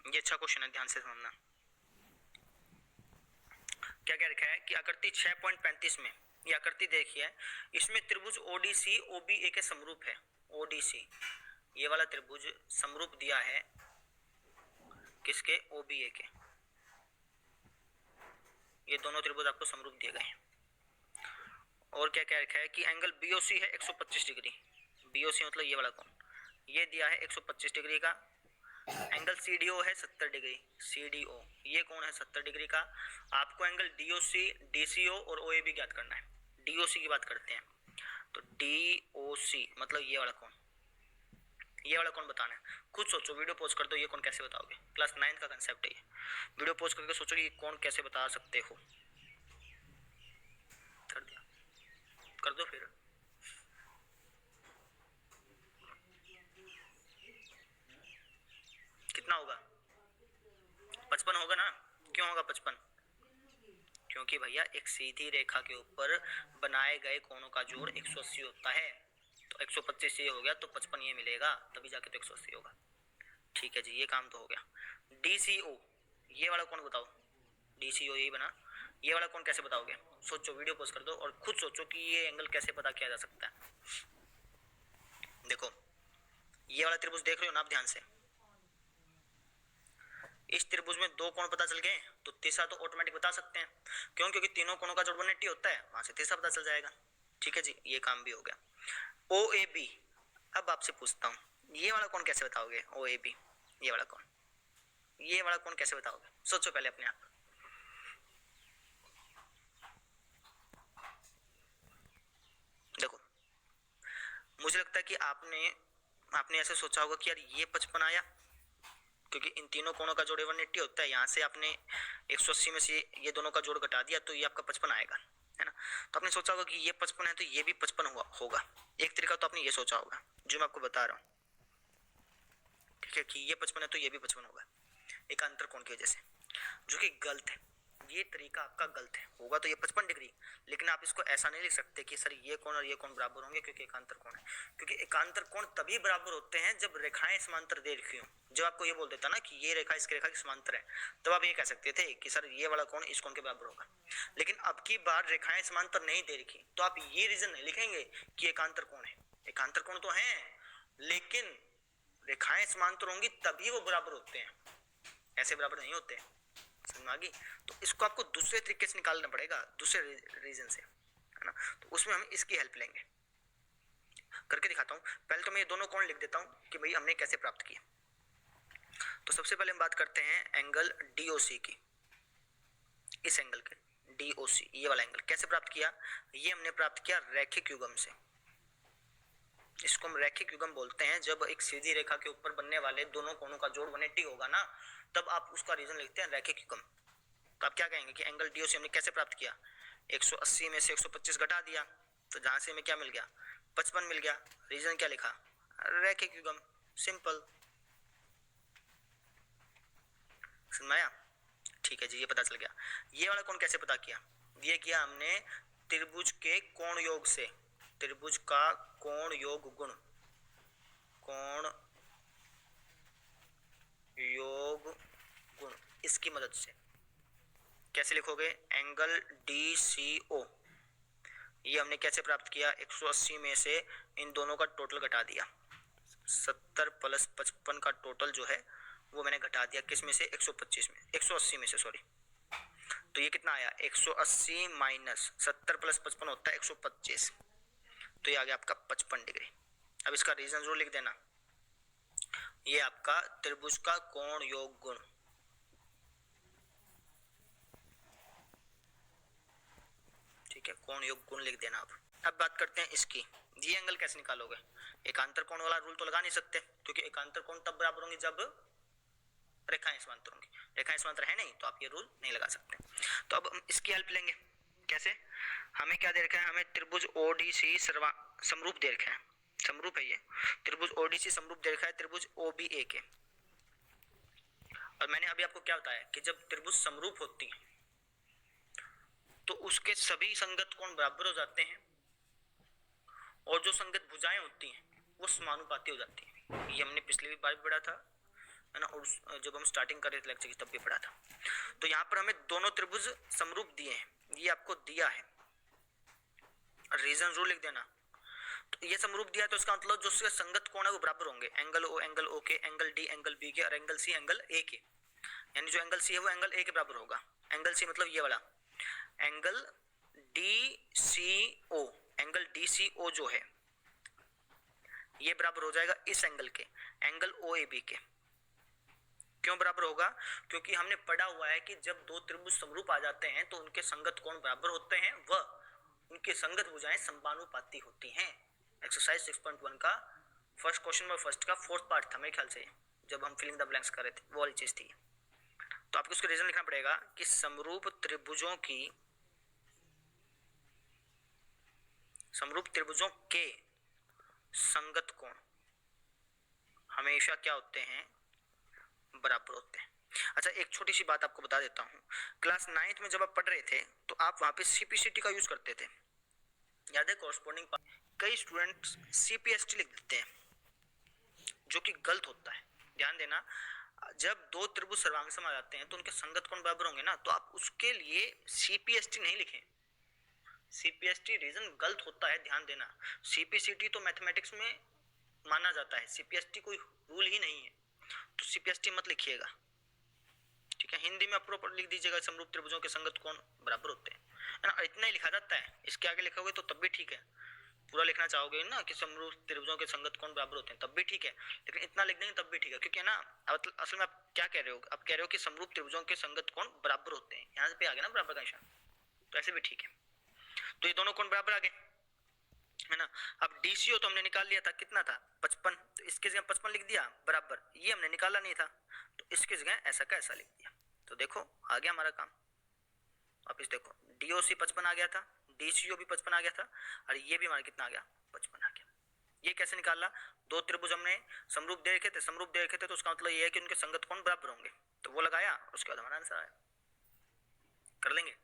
ये अच्छा क्वेश्चन है, ध्यान से समझना। क्या क्या लिखा है कि आकृति 6.35 में ये आकृति देखिए, इसमें त्रिभुज ओडीसी ओबीए के समरूप है। ओडीसी ये वाला त्रिभुज समरूप दिया है किसके? ओबीए के। ये दोनों त्रिभुज आपको समरूप दिए गए हैं। और क्या क्या लिखा है कि एंगल बीओसी है 125 डिग्री। बीओसी मतलब ये वाला कोण, ये दिया है 125 डिग्री का। एंगल सीडीओ है 70 डिग्री। सीडीओ ये कोण है 70 डिग्री का। आपको एंगल डीओसी, डीसीओ और ओएबी ज्ञात करना है। डीओसी की बात करते हैं, तो डीओसी मतलब ये वाला कोण, ये वाला कौन बताना है। खुद सोचो, वीडियो पॉज कर दो, ये कौन कैसे बताओगे। क्लास 9 का कंसेप्ट है ये। वीडियो पॉज करके सोचो कि कौन कैसे बता सकते हो। कर दिया, कर दो फिर। कितना होगा? 55 होगा ना। क्यों होगा 55? क्योंकि भैया एक सीधी रेखा के ऊपर बनाए गए कोणों का जोड़ 180 होता है। तो 125 ये हो गया तो 55 ये मिलेगा, तभी जाके तो 180 होगा। ठीक है जी, ये काम तो हो गया। डीसीओ ये वाला कौन बताओ। डीसीओ यही बना। ये वाला कौन कैसे बताओगे? सोचो, वीडियो पॉज कर दो और खुद सोचो कि ये एंगल कैसे पता किया जा सकता है। देखो ये वाला त्रिभुज देख रहे हो ना आप ध्यान से। इस त्रिभुज में दो कोण पता चल गए, तो तीसरा तो ऑटोमेटिक बता सकते हैं। क्यों? क्योंकि तीनों कोणों का जोड़ 180 होता है, वहां से तीसरा पता चल जाएगा। ठीक है जी, ये काम भी हो गया। ओ ए बी, अब आपसे पूछता हूँ, ये वाला कौन कैसे बताओगे? ओ ए बी ये वाला कौन, ये वाला कौन कैसे बताओगे? सोचो पहले अपने आप। देखो मुझे लगता है कि आपने ऐसे सोचा होगा कि यार ये 55 आया, क्योंकि इन तीनों कोणों का जोड़ 180 होता है। यहाँ से आपने 180 में से ये दोनों का जोड़ घटा दिया तो ये आपका 55 आएगा, है ना। तो आपने सोचा होगा कि ये 55 है तो ये भी 55 होगा। एक तरीका तो आपने ये सोचा होगा जो मैं आपको बता रहा हूँ, ठीक है, कि ये 55 है तो ये भी 55 होगा, एक अंतर कोण की वजह से, जो कि गलत है। ये तरीका आपका गलत है। होगा तो ये 55 डिग्री, लेकिन आप इसको ऐसा नहीं लिख सकते कि सर ये कोण और ये कोण बराबर होंगे, क्योंकि एकांतर कोण है। क्योंकि एकांतर कोण तभी बराबर होते हैं जब रेखाएं समांतर दे रखी हो। जब आपको ये बोल देता ना कि ये रेखा इसकी रेखा की समांतर है, तब आप ये कह सकते थे कि सर ये वाला कोण इस कोण के बराबर होगा। लेकिन अब की बार रेखाएं समांतर नहीं दे रखी, तो आप ये रीजन नहीं लिखेंगे कि एकांतर कोण है। एकांतर कोण तो है, लेकिन रेखाएं समांतर होंगी तभी वो बराबर होते हैं, ऐसे बराबर नहीं होते। समझ में आ गई? तो इसको आपको दूसरे तरीके से निकालना पड़ेगा, दूसरे रीजन से, है ना। तो उसमें हम इसकी हेल्प लेंगे। करके दिखाता हूं। पहले तो मैं ये दोनों कोण लिख देता हूं कि भाई हमने कैसे प्राप्त किए। तो सबसे पहले हम बात करते हैं एंगल डीओसी की। इस एंगल के डीओसी ये वाला एंगल कैसे प्राप्त किया? ये हमने प्राप्त किया रैखिक युग्म से। इसको हम रैखिक युग्म बोलते हैं। जब एक सीधी रेखा के ऊपर बनने वाले दोनों कोणों का जोड़ 180 होगा ना, तब आप उसका रीजन लिखते हैं रैखिक युग्म। तो आप क्या कहेंगे कि एंगल डीओसी हमने कैसे प्राप्त किया? 180 में से 125 घटा दिया, तो जहां से हमें क्या मिल गया? 55 मिल गया। रीजन क्या लिखा? रैखिक युग्म। सिंपल। समझ में आया? ठीक है जी, ये पता चल गया। ये वाला कोण कैसे पता किया? ये किया हमने त्रिभुज के कोण योग से। त्रिभुज का कोण योग गुण, कोण योग गुण, इसकी मदद से। कैसे लिखोगे? एंगल DCO ये हमने कैसे प्राप्त किया? 180 में से इन दोनों का टोटल घटा दिया। 70 प्लस 55 का टोटल जो है वो मैंने घटा दिया किस में से? 125 में, 180 में से, सॉरी। तो ये कितना आया? 180 माइनस 70 प्लस 55 होता है 125, तो ये आ गया आपका 55 डिग्री। अब इसका रीजन जरूर लिख देना। ये आपका त्रिभुज का कोण योग गुण, ठीक है, कोण योग गुण लिख देना। अब बात करते हैं इसकी। ये एंगल कैसे निकालोगे? एकांतर कोण वाला रूल तो लगा नहीं सकते, क्योंकि एकांतर कोण तब बराबर होंगे जब रेखाएं समांतर होंगी। रेखाएं समांतर है नहीं तो आप ये रूल नहीं लगा सकते। तो अब हम इसकी हेल्प लेंगे। कैसे? हमें क्या दे रखा है? हमें त्रिभुज ओडीसी समरूप दे रखा है। समरूप है ये त्रिभुज ओडीसी, समरूप दे रखा है त्रिभुज ओबीए के। और मैंने अभी आपको क्या बताया कि जब त्रिभुज समरूप होती है तो उसके सभी संगत कोण बराबर हो जाते हैं, और जो संगत भुजाएं होती हैं वो समानुपाती हो जाती हैं। ये हमने पिछली बार भी पढ़ा था है ना, और जब हम स्टार्टिंग कर रहे थे लेक्चर की तब भी पढ़ा था। तो यहाँ पर हमें दोनों त्रिभुज समरूप दिए हैं, ये आपको दिया है, रीजन जरूर लिख देना। तो ये समरूप दिया है तो इसका मतलब जो उसके संगत कोण है वो बराबर होंगे, एंगल ओ के, एंगल डी एंगल बी के, और एंगल सी एंगल ए के। यानी जो एंगल सी है वो एंगल ए के बराबर होगा। एंगल सी मतलब ये वाला एंगल डी सी ओ, एंगल डी सी ओ जो है ये बराबर हो जाएगा इस एंगल के, एंगल ओ ए बी के। क्यों बराबर होगा? क्योंकि हमने पढ़ा हुआ है कि जब दो त्रिभुज समरूप आ जाते हैं तो उनके संगत कोण बराबर होते हैं व उनकी संगत भुजाएं समानुपाती होती हैं। एक्सरसाइज 6.1 का फर्स्ट क्वेश्चन में फर्स्ट का फोर्थ पार्ट था मेरे ख्याल से, जब हम फिलिंग द ब्लैंक्स कर रहे थे वो वाली चीज थी। तो आपको उसका रीजन लिखना पड़ेगा कि समरूप त्रिभुजों के संगत कोण हमेशा क्या होते हैं? बराबर होते हैं। अच्छा, एक छोटी सी बात आपको बता देता हूँ, क्लास 9th में जब आप पढ़ रहे थे तो आप वहां पे सीपीसीटी का यूज करते थे, याद है? कॉरस्पॉन्डिंग। कई स्टूडेंट्स सीपीएसटी लिख देते हैं जो कि गलत होता है, ध्यान देना। जब दो त्रिभुज सर्वांग आ जाते हैं तो उनके संगत कोण बराबर होंगे ना, तो आप उसके लिए सीपीएसटी नहीं लिखें। सीपीएसटी रीजन गलत होता है, ध्यान देना। सीपीसीटी तो मैथमेटिक्स में माना जाता है, सीपीएसटी कोई रूल ही नहीं है, तो सीपीएसटी मत लिखिएगा, ठीक है? हिंदी में प्रॉपर लिख दीजिएगा समरूप त्रिभुजों के संगत कोण बराबर होते हैं, है ना? इतना ही लिखा जाता है, इसके आगे लिखोगे तो तब भी ठीक है। पूरा लिखना चाहोगे ना कि समरूप त्रिभुजों के संगत कोण बराबर होते हैं तब भी ठीक है, लेकिन इतना लिख देंगे तब भी ठीक है, क्योंकि है ना असल में आप क्या कह रहे हो? आप कह रहे हो कि समरूप त्रिभुजों के संगत कोण बराबर होते हैं, यहाँ पे आ गया ना बराबर का निशान, तो ऐसे भी ठीक है। तो ये दोनों कोण बराबर आ गए, है ना? अब डीसीओ तो हमने निकाल लिया था, कितना था? 55, तो इसकी जगह 55 लिख दिया बराबर, ये हमने निकाला नहीं था तो इसकी जगह ऐसा का ऐसा लिख दिया। तो देखो आ गया हमारा काम। वापिस देखो, डीओसी 55 आ गया था, डीसीओ भी 55 आ गया था, और ये भी हमारा कितना आ गया? 55 आ गया। ये कैसे निकाला? दो त्रिभुज हमने समरूप दे रखे थे, तो उसका मतलब ये है कि उनके संगत कोण बराबर होंगे, तो वो लगाया, उसके बाद हमारा आंसर आया। कर लेंगे?